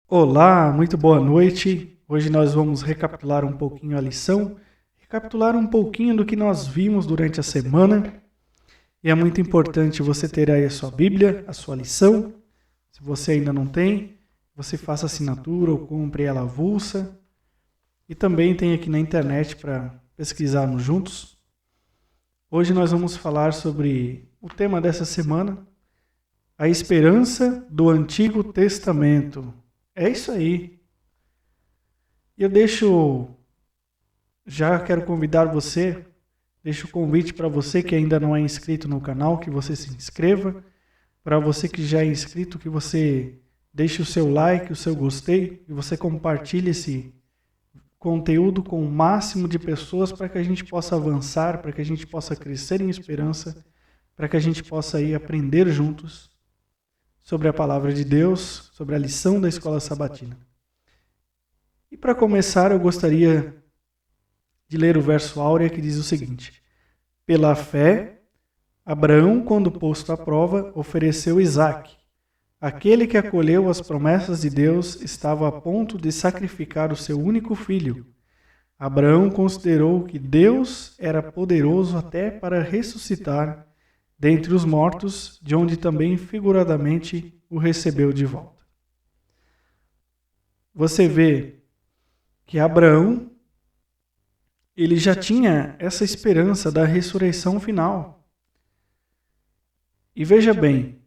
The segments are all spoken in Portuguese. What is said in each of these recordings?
Olá, muito boa noite. Hoje nós vamos recapitular um pouquinho a lição, recapitular um pouquinho do que nós vimos durante a semana. E é muito importante você ter aí a sua Bíblia, a sua lição. Se você ainda não tem, você faça assinatura ou compre ela avulsa. E também tem aqui na internet para pesquisarmos juntos. Hoje nós vamos falar sobre o tema dessa semana, a esperança do Antigo Testamento. É isso aí. E eu já quero convidar você, deixo o convite para você que ainda não é inscrito no canal, que você se inscreva. Para você que já é inscrito, que você deixe o seu like, o seu gostei, e você compartilhe esse conteúdo com o máximo de pessoas para que a gente possa avançar, para que a gente possa crescer em esperança, para que a gente possa ir aprender juntos sobre a palavra de Deus, sobre a lição da Escola Sabatina. E para começar, eu gostaria de ler o verso áureo que diz o seguinte: pela fé, Abraão, quando posto à prova, ofereceu Isaque. Aquele que acolheu as promessas de Deus estava a ponto de sacrificar o seu único filho. Abraão considerou que Deus era poderoso até para ressuscitar dentre os mortos, de onde também figuradamente o recebeu de volta. Você vê que Abraão, ele já tinha essa esperança da ressurreição final. E veja bem,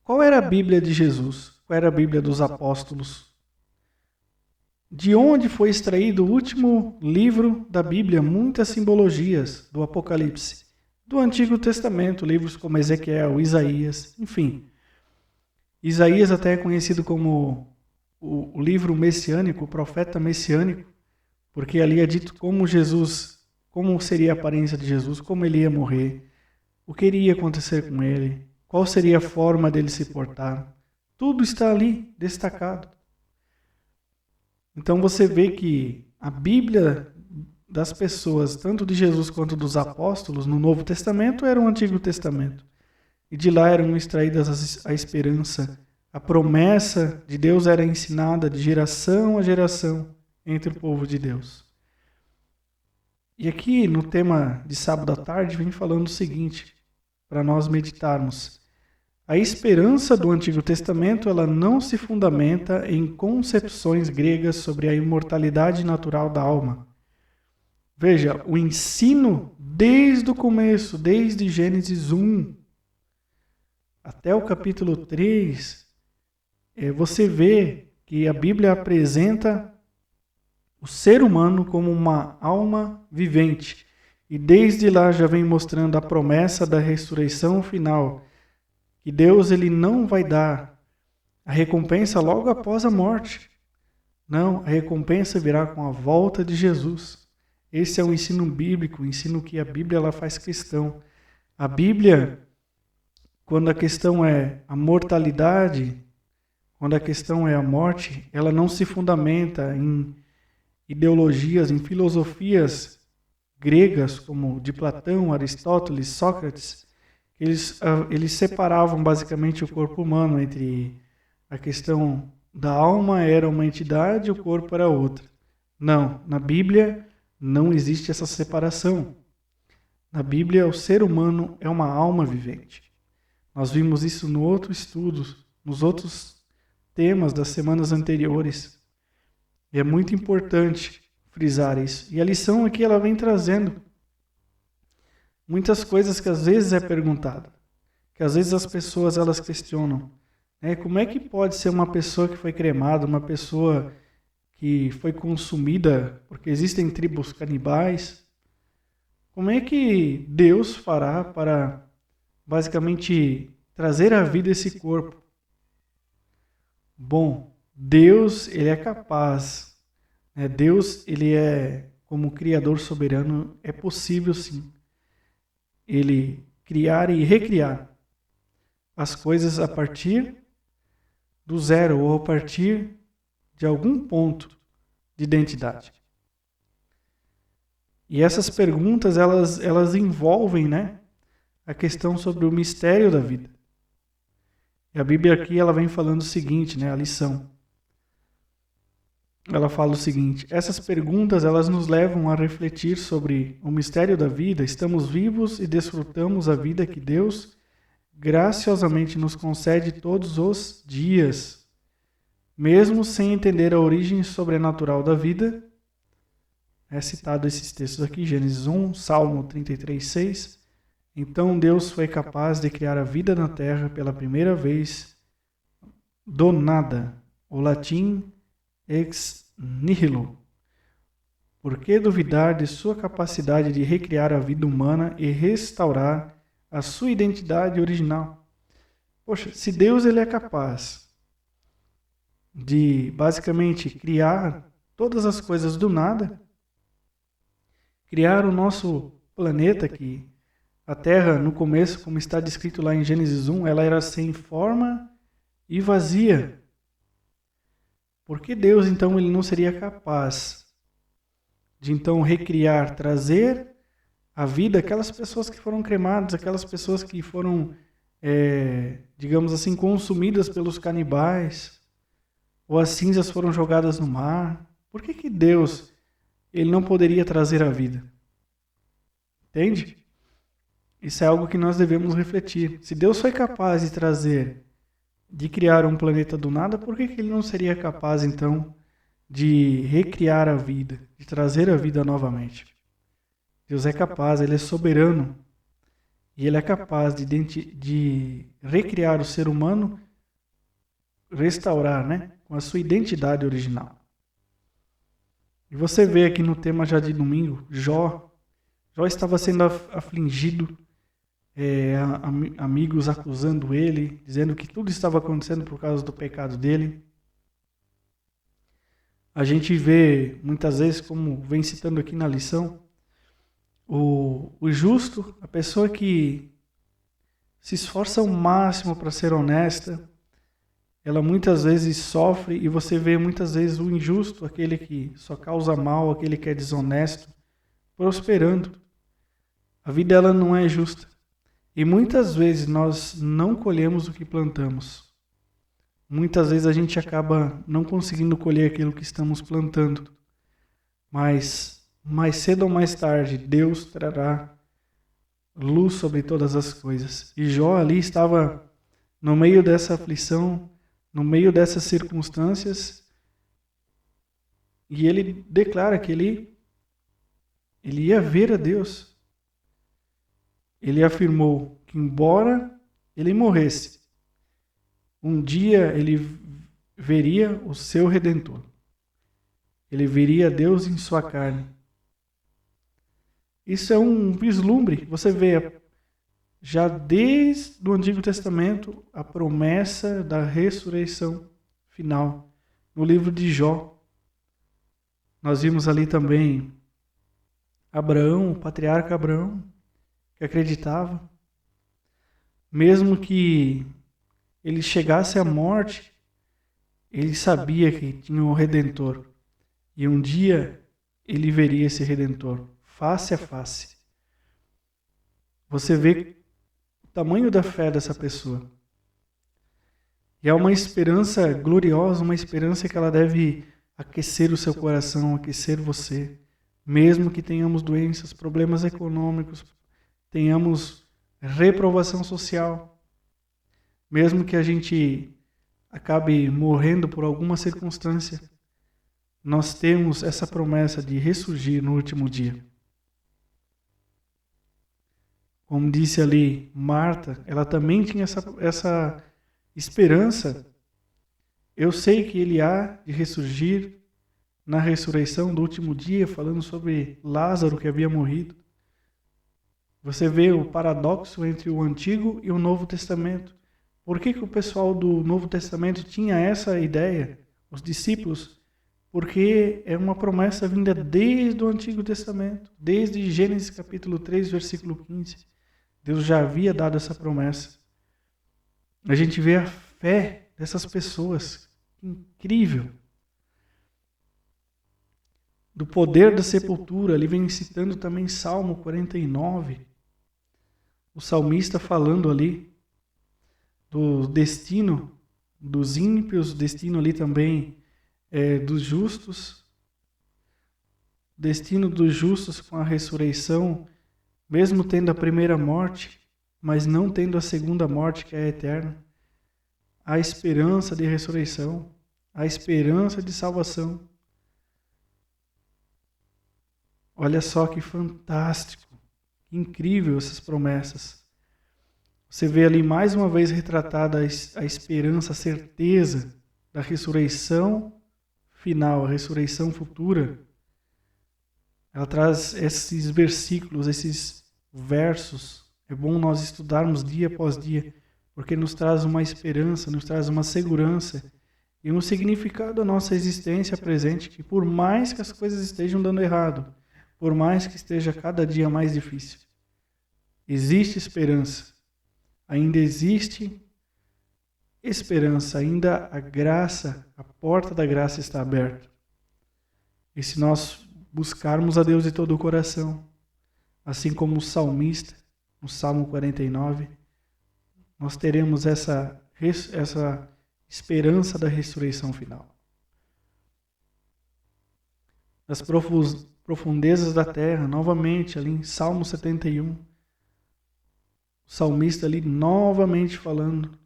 qual era a Bíblia de Jesus? Qual era a Bíblia dos apóstolos? De onde foi extraído o último livro da Bíblia? Muitas simbologias do Apocalipse. Do Antigo Testamento, livros como Ezequiel, Isaías, enfim. Isaías até é conhecido como o livro messiânico, o profeta messiânico, porque ali é dito como Jesus, como seria a aparência de Jesus, como ele ia morrer, o que iria acontecer com ele, qual seria a forma dele se portar. Tudo está ali destacado. Então você vê que a Bíblia das pessoas, tanto de Jesus quanto dos apóstolos, no Novo Testamento, era o Antigo Testamento. E de lá eram extraídas a esperança, a promessa de Deus era ensinada de geração a geração entre o povo de Deus. E aqui no tema de sábado à tarde vem falando o seguinte, para nós meditarmos. A esperança do Antigo Testamento ela não se fundamenta em concepções gregas sobre a imortalidade natural da alma. Veja, o ensino desde o começo, desde Gênesis 1 até o capítulo 3, você vê que a Bíblia apresenta o ser humano como uma alma vivente. E desde lá já vem mostrando a promessa da ressurreição final, que Deus ele não vai dar a recompensa logo após a morte. Não, a recompensa virá com a volta de Jesus. Esse é o ensino bíblico, o ensino que a Bíblia ela faz questão. A Bíblia, quando a questão é a mortalidade, quando a questão é a morte, ela não se fundamenta em ideologias, em filosofias gregas, como de Platão, Aristóteles, Sócrates. Eles separavam basicamente o corpo humano entre a questão da alma era uma entidade e o corpo era outra. Não, na Bíblia não existe essa separação. Na Bíblia, o ser humano é uma alma vivente. Nós vimos isso no outro estudo, nos outros temas das semanas anteriores. E é muito importante frisar isso. E a lição aqui ela vem trazendo muitas coisas que às vezes é perguntada, que às vezes as pessoas elas questionam. Como é que pode ser uma pessoa que foi cremada, uma pessoa que foi consumida, porque existem tribos canibais? Como é que Deus fará para basicamente trazer à vida esse corpo? Bom, Deus ele é capaz. Deus ele é como Criador soberano, é possível sim ele criar e recriar as coisas a partir do zero ou a partir de algum ponto de identidade. E essas perguntas elas envolvem, a questão sobre o mistério da vida. E a Bíblia aqui ela vem falando o seguinte, a lição. ela fala o seguinte: essas perguntas elas nos levam a refletir sobre o mistério da vida. Estamos vivos e desfrutamos a vida que Deus graciosamente nos concede todos os dias. Mesmo sem entender a origem sobrenatural da vida, é citado esses textos aqui, Gênesis 1, Salmo 33, 6. Então Deus foi capaz de criar a vida na terra pela primeira vez do nada. O latim ex nihilo. Por que duvidar de sua capacidade de recriar a vida humana e restaurar a sua identidade original? Poxa, se Deus ele é capaz de basicamente criar todas as coisas do nada, criar o nosso planeta aqui, a Terra no começo, como está descrito lá em Gênesis 1, ela era sem forma e vazia. Por que Deus então ele não seria capaz de então recriar, trazer a vida aquelas pessoas que foram cremadas, aquelas pessoas que foram, digamos assim, consumidas pelos canibais, ou as cinzas foram jogadas no mar? Por que Deus ele não poderia trazer a vida? Entende? Isso é algo que nós devemos refletir. Se Deus foi capaz de trazer, de criar um planeta do nada, por que ele não seria capaz, então, de recriar a vida, de trazer a vida novamente? Deus é capaz, ele é soberano, e ele é capaz de recriar o ser humano, restaurar, né, com a sua identidade original. E você vê aqui no tema já de domingo, Jó estava sendo afligido, amigos acusando ele, dizendo que tudo estava acontecendo por causa do pecado dele. A gente vê muitas vezes, como vem citando aqui na lição, o justo, a pessoa que se esforça ao máximo para ser honesta, ela muitas vezes sofre, e você vê muitas vezes o injusto, aquele que só causa mal, aquele que é desonesto, prosperando. A vida ela não é justa. E muitas vezes nós não colhemos o que plantamos. Muitas vezes a gente acaba não conseguindo colher aquilo que estamos plantando. Mas mais cedo ou mais tarde, Deus trará luz sobre todas as coisas. E Jó ali estava no meio dessa aflição, no meio dessas circunstâncias, e ele declara que ele ia ver a Deus. Ele afirmou que, embora ele morresse, um dia ele veria o seu Redentor. Ele veria Deus em sua carne. Isso é um vislumbre. Você vê já desde o Antigo Testamento a promessa da ressurreição final. No livro de Jó, nós vimos ali também Abraão, o patriarca Abraão, que acreditava, mesmo que ele chegasse à morte, ele sabia que tinha um Redentor. E um dia ele veria esse Redentor, face a face. Você vê o tamanho da fé dessa pessoa. E é uma esperança gloriosa, uma esperança que ela deve aquecer o seu coração, aquecer você. Mesmo que tenhamos doenças, problemas econômicos, tenhamos reprovação social, mesmo que a gente acabe morrendo por alguma circunstância, nós temos essa promessa de ressurgir no último dia. Como disse ali Marta, ela também tinha essa esperança. Eu sei que ele há de ressurgir na ressurreição do último dia, falando sobre Lázaro que havia morrido. Você vê o paradoxo entre o Antigo e o Novo Testamento. Por que o pessoal do Novo Testamento tinha essa ideia? Os discípulos? Porque é uma promessa vinda desde o Antigo Testamento, desde Gênesis capítulo 3, versículo 15. Deus já havia dado essa promessa. A gente vê a fé dessas pessoas, incrível. Do poder da sepultura, ali vem citando também Salmo 49, o salmista falando ali do destino dos ímpios, destino ali também dos justos, destino dos justos com a ressurreição, mesmo tendo a primeira morte, mas não tendo a segunda morte, que é eterna. A esperança de ressurreição, a esperança de salvação. Olha só que fantástico, que incrível essas promessas. Você vê ali mais uma vez retratada a esperança, a certeza da ressurreição final, a ressurreição futura. Ela traz esses versículos, esses versos. É bom nós estudarmos dia após dia, porque nos traz uma esperança, nos traz uma segurança e um significado da nossa existência presente, que por mais que as coisas estejam dando errado, por mais que esteja cada dia mais difícil, existe esperança. Ainda existe esperança, ainda a graça, a porta da graça está aberta. E se nós buscarmos a Deus de todo o coração, assim como o salmista, no Salmo 49, nós teremos essa esperança da ressurreição final. Das profundezas da terra, novamente, ali em Salmo 71, o salmista ali novamente falando,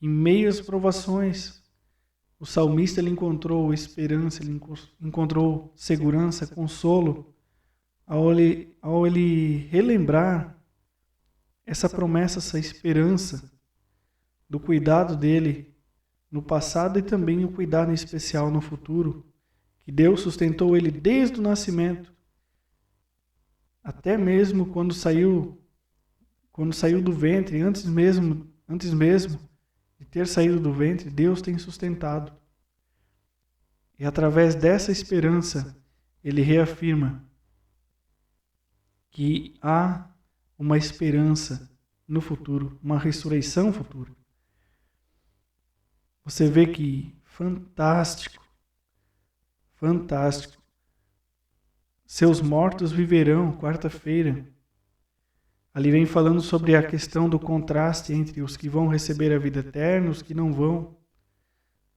em meio às provações, o salmista ele encontrou esperança, ele encontrou segurança, consolo, ao ele relembrar essa promessa, essa esperança do cuidado dele no passado e também o cuidado em especial no futuro, que Deus sustentou ele desde o nascimento, até mesmo quando saiu do ventre, antes mesmo de ter saído do ventre, Deus tem sustentado. E através dessa esperança, ele reafirma que há uma esperança no futuro, uma ressurreição futura. Você vê que fantástico. Seus mortos viverão, quarta-feira. Ali vem falando sobre a questão do contraste entre os que vão receber a vida eterna e os que não vão.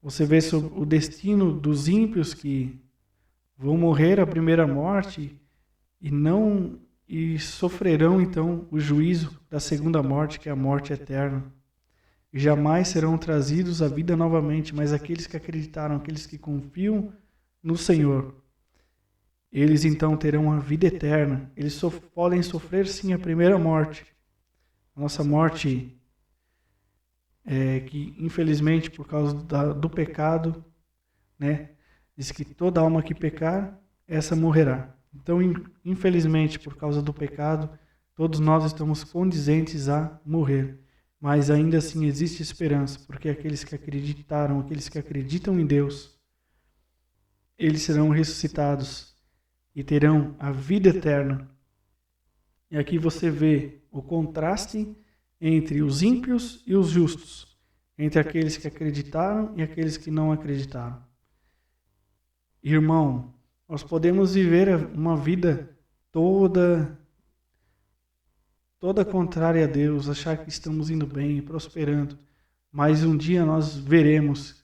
Você vê sobre o destino dos ímpios que vão morrer a primeira morte e sofrerão então o juízo da segunda morte, que é a morte eterna. E jamais serão trazidos à vida novamente, mas aqueles que acreditaram, aqueles que confiam no Senhor, eles então terão a vida eterna. Eles podem sofrer sim a primeira morte. A nossa morte, que infelizmente por causa do pecado, né, diz que toda alma que pecar, essa morrerá. Então, infelizmente, por causa do pecado, todos nós estamos condizentes a morrer. Mas ainda assim existe esperança, porque aqueles que acreditaram, aqueles que acreditam em Deus, eles serão ressuscitados e terão a vida eterna. E aqui você vê o contraste entre os ímpios e os justos, entre aqueles que acreditaram e aqueles que não acreditaram. Irmão, nós podemos viver uma vida toda contrária a Deus, achar que estamos indo bem, prosperando, mas um dia nós veremos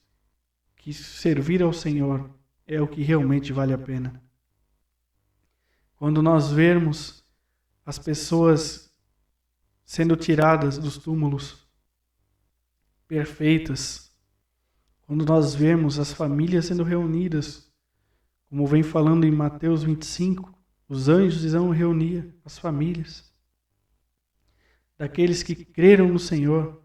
que servir ao Senhor é o que realmente vale a pena. Quando nós vermos as pessoas sendo tiradas dos túmulos perfeitas, quando nós vemos as famílias sendo reunidas, como vem falando em Mateus 25, os anjos irão reunir as famílias daqueles que creram no Senhor.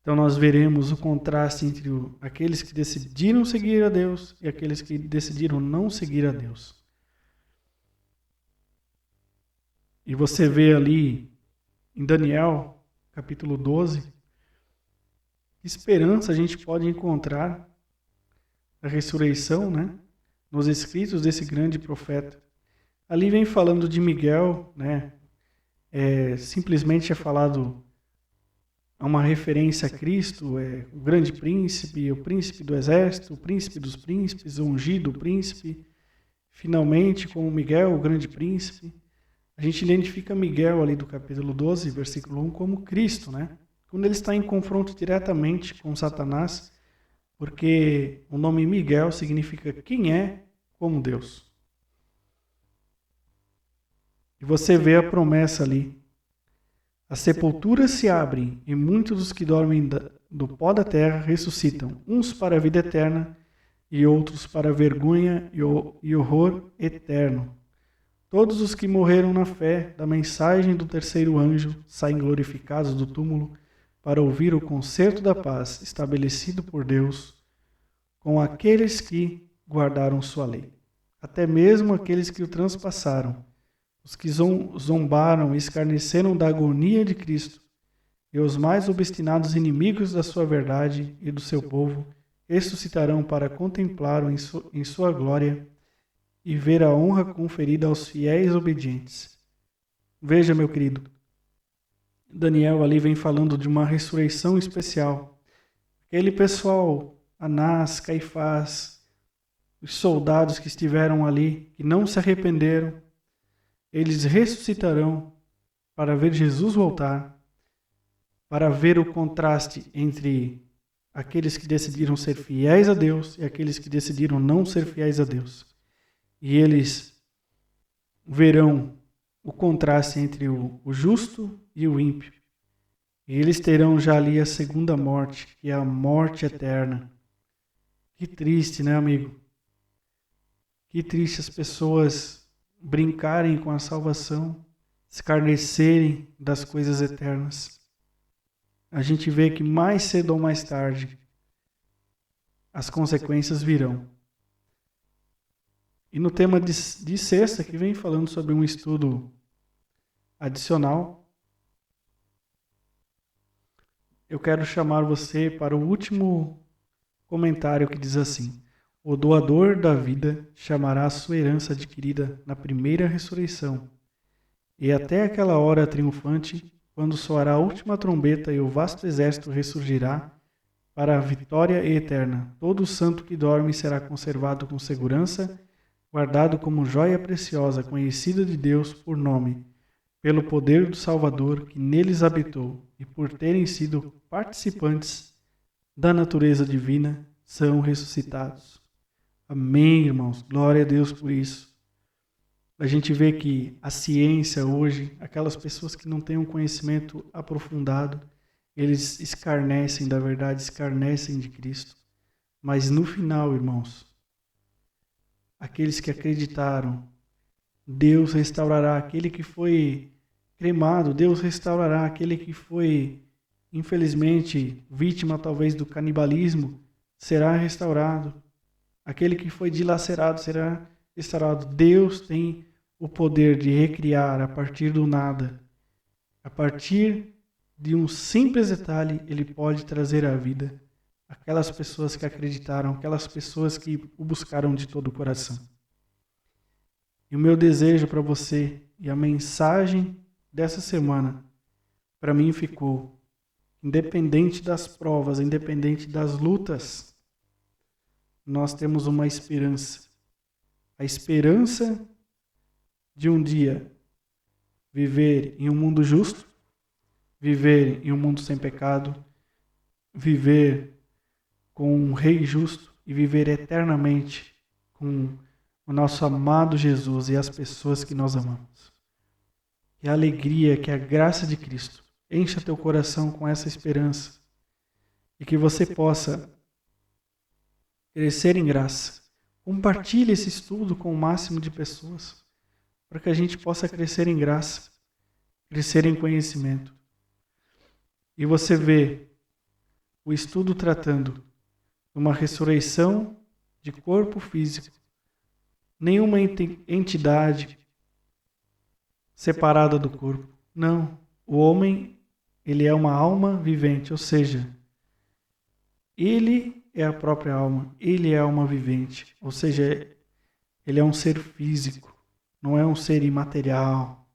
Então nós veremos o contraste entre aqueles que decidiram seguir a Deus e aqueles que decidiram não seguir a Deus. E você vê ali em Daniel, capítulo 12, que esperança a gente pode encontrar a ressurreição, né? Nos escritos desse grande profeta. Ali vem falando de Miguel, né? Simplesmente é falado uma referência a Cristo, o grande príncipe, o príncipe do exército, o príncipe dos príncipes, o ungido príncipe. Finalmente, como Miguel, o grande príncipe. A gente identifica Miguel ali do capítulo 12, versículo 1, como Cristo, né? Quando ele está em confronto diretamente com Satanás, porque o nome Miguel significa quem é como Deus. E você vê a promessa ali. As sepulturas se abrem e muitos dos que dormem do pó da terra ressuscitam, uns para a vida eterna e outros para a vergonha e horror eterno. Todos os que morreram na fé da mensagem do terceiro anjo saem glorificados do túmulo para ouvir o concerto da paz estabelecido por Deus com aqueles que guardaram sua lei. Até mesmo aqueles que o transpassaram, os que zombaram e escarneceram da agonia de Cristo, e os mais obstinados inimigos da sua verdade e do seu povo, ressuscitarão para contemplá-lo em sua glória e ver a honra conferida aos fiéis obedientes. Veja, meu querido, Daniel ali vem falando de uma ressurreição especial. Aquele pessoal, Anás, Caifás, os soldados que estiveram ali, que não se arrependeram, eles ressuscitarão para ver Jesus voltar, para ver o contraste entre aqueles que decidiram ser fiéis a Deus e aqueles que decidiram não ser fiéis a Deus. E eles verão o contraste entre o justo e o ímpio. E eles terão já ali a segunda morte, que é a morte eterna. Que triste, né, amigo? Que triste as pessoas brincarem com a salvação, escarnecerem das coisas eternas. A gente vê que mais cedo ou mais tarde as consequências virão. E no tema de sexta, que vem falando sobre um estudo adicional, eu quero chamar você para o último comentário que diz assim: o doador da vida chamará a sua herança adquirida na primeira ressurreição, e até aquela hora triunfante, quando soará a última trombeta e o vasto exército ressurgirá para a vitória eterna, todo santo que dorme será conservado com segurança, guardado como joia preciosa, conhecida de Deus por nome, pelo poder do Salvador que neles habitou, e por terem sido participantes da natureza divina, são ressuscitados. Amém, irmãos. Glória a Deus por isso. A gente vê que a ciência hoje, aquelas pessoas que não têm um conhecimento aprofundado, eles escarnecem da verdade, escarnecem de Cristo. Mas no final, irmãos, aqueles que acreditaram, Deus restaurará aquele que foi cremado, Deus restaurará aquele que foi, infelizmente, vítima talvez do canibalismo, será restaurado. Aquele que foi dilacerado será restaurado. Deus tem o poder de recriar a partir do nada. A partir de um simples detalhe, Ele pode trazer à vida aquelas pessoas que acreditaram, aquelas pessoas que o buscaram de todo o coração. E o meu desejo para você, e a mensagem dessa semana, para mim ficou: independente das provas, independente das lutas, nós temos uma esperança. A esperança de um dia viver em um mundo justo, viver em um mundo sem pecado, viver com um Rei justo e viver eternamente com o nosso amado Jesus e as pessoas que nós amamos. Que a alegria, que a graça de Cristo encha teu coração com essa esperança e que você possa crescer em graça. Compartilhe esse estudo com o máximo de pessoas para que a gente possa crescer em graça, crescer em conhecimento. E você vê o estudo tratando de uma ressurreição de corpo físico. Nenhuma entidade separada do corpo. Não. O homem, ele é uma alma vivente, ou seja, ele é a própria alma, ele é a alma vivente, ou seja, ele é um ser físico, não é um ser imaterial,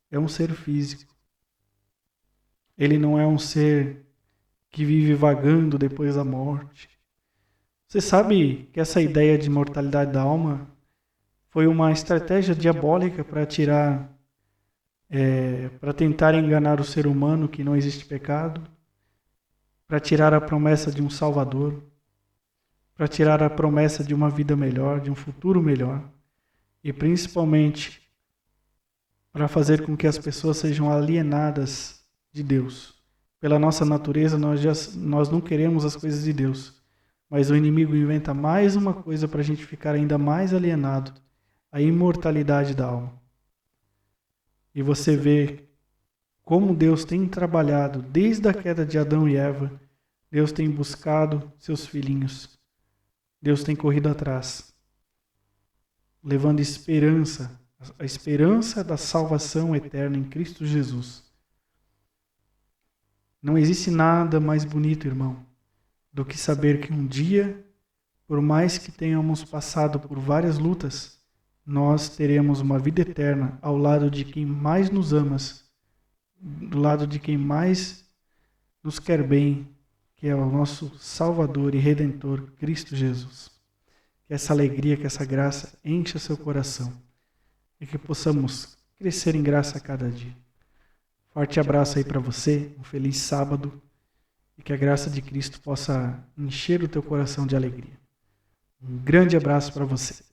é um ser físico. Ele não é um ser que vive vagando depois da morte. Você sabe que essa ideia de imortalidade da alma foi uma estratégia diabólica para para tentar enganar o ser humano que não existe pecado, para tirar a promessa de um Salvador. para tirar a promessa de uma vida melhor, de um futuro melhor, e principalmente para fazer com que as pessoas sejam alienadas de Deus. Pela nossa natureza, nós não queremos as coisas de Deus, mas o inimigo inventa mais uma coisa para a gente ficar ainda mais alienado, a imortalidade da alma. E você vê como Deus tem trabalhado desde a queda de Adão e Eva. Deus tem buscado seus filhinhos. Deus tem corrido atrás, levando esperança, a esperança da salvação eterna em Cristo Jesus. Não existe nada mais bonito, irmão, do que saber que um dia, por mais que tenhamos passado por várias lutas, nós teremos uma vida eterna ao lado de quem mais nos ama, do lado de quem mais nos quer bem, que é o nosso Salvador e Redentor, Cristo Jesus. Que essa alegria, que essa graça encha seu coração e que possamos crescer em graça a cada dia. Forte abraço aí para você, um feliz sábado e que a graça de Cristo possa encher o teu coração de alegria. Um grande abraço para você.